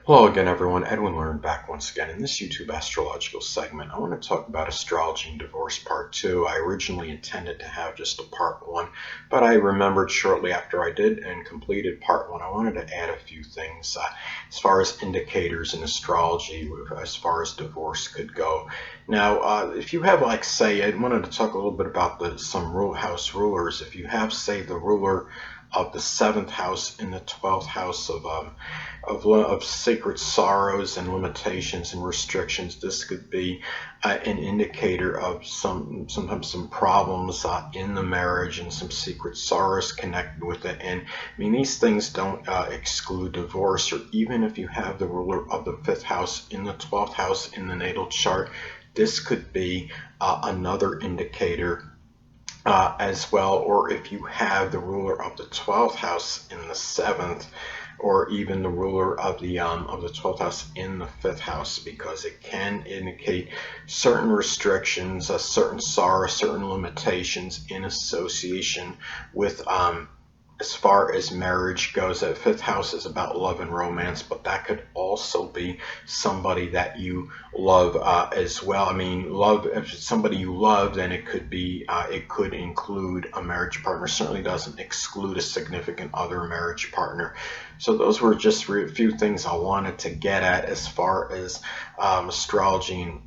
Hello again, everyone. Edwin Learnard back once again. In this YouTube astrological segment, I want to talk about Astrology and Divorce Part 2. I originally intended to have just a Part 1, but I remembered shortly after I did and completed Part 1, I wanted to add a few things as far as indicators in astrology, as far as divorce could go. Now, if you have, like, say, I wanted to talk a little bit about some house rulers. If you have, say, the ruler of the 7th house in the 12th house of sacred sorrows and limitations and restrictions, this could be an indicator of sometimes some problems in the marriage and some secret sorrows connected with it. And I mean, these things don't exclude divorce, or even if you have the ruler of the 5th house in the 12th house in the natal chart, this could be another indicator as well. Or if you have the ruler of the 12th house in the 7th, or even the ruler of the 12th house in the 5th house, because it can indicate certain restrictions, certain sorrow, certain limitations in association with as far as marriage goes. That 5th house is about love and romance, but that could also be somebody that you love as well. I mean, love, if it's somebody you love, then it could be, it could include a marriage partner. Certainly doesn't exclude a significant other marriage partner. So those were just a few things I wanted to get at as far as astrology and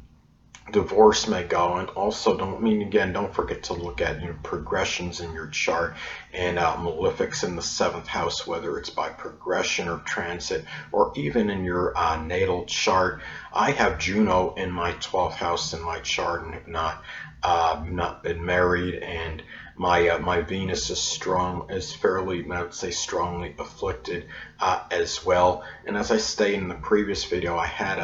divorce may go. And also, don't forget to look at progressions in your chart and malefics in the 7th house, whether it's by progression or transit, or even in your natal chart. I have Juno in my 12th house in my chart, and have not been married, and my Venus is fairly, I would say, strongly afflicted as well. And as I stated in the previous video, I had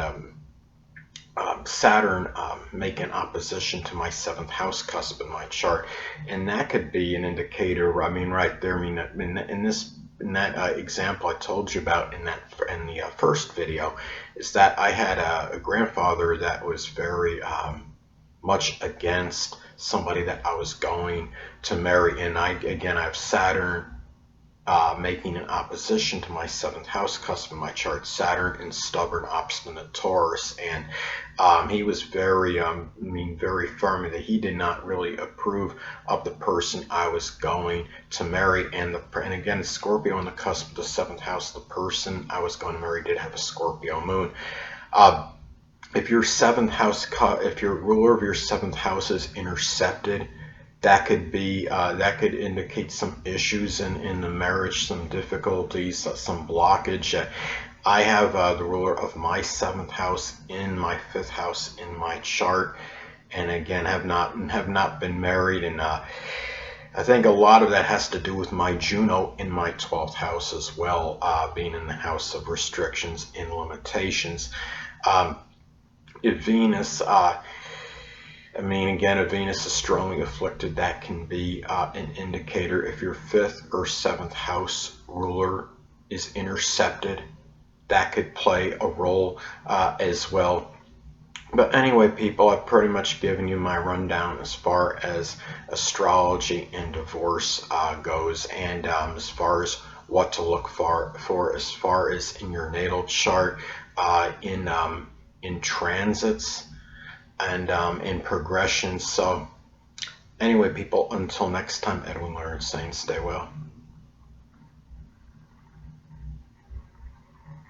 Saturn make an opposition to my 7th house cusp in my chart, and that could be an indicator. I mean, right there. I mean, in that example I told you about in the first video, is that I had a grandfather that was very much against somebody that I was going to marry, and I have Saturn making an opposition to my 7th house cusp in my chart, Saturn in stubborn, obstinate Taurus. And he was very, very firm that he did not really approve of the person I was going to marry. And again, Scorpio on the cusp of the 7th house, the person I was going to marry did have a Scorpio moon. If your 7th house, if your ruler of your 7th house is intercepted, that could be that could indicate some issues in the marriage, some difficulties, some blockage. I have the ruler of my 7th house in my 5th house in my chart, and again have not been married, and I think a lot of that has to do with my Juno in my 12th house as well, being in the house of restrictions and limitations. If Venus if Venus is strongly afflicted, that can be an indicator. If your 5th or 7th house ruler is intercepted, that could play a role as well. But anyway, people, I've pretty much given you my rundown as far as astrology and divorce goes, and as far as what to look for as far as in your natal chart, in transits, and in progression. So anyway, people, until next time, Edwin Learnard saying stay well.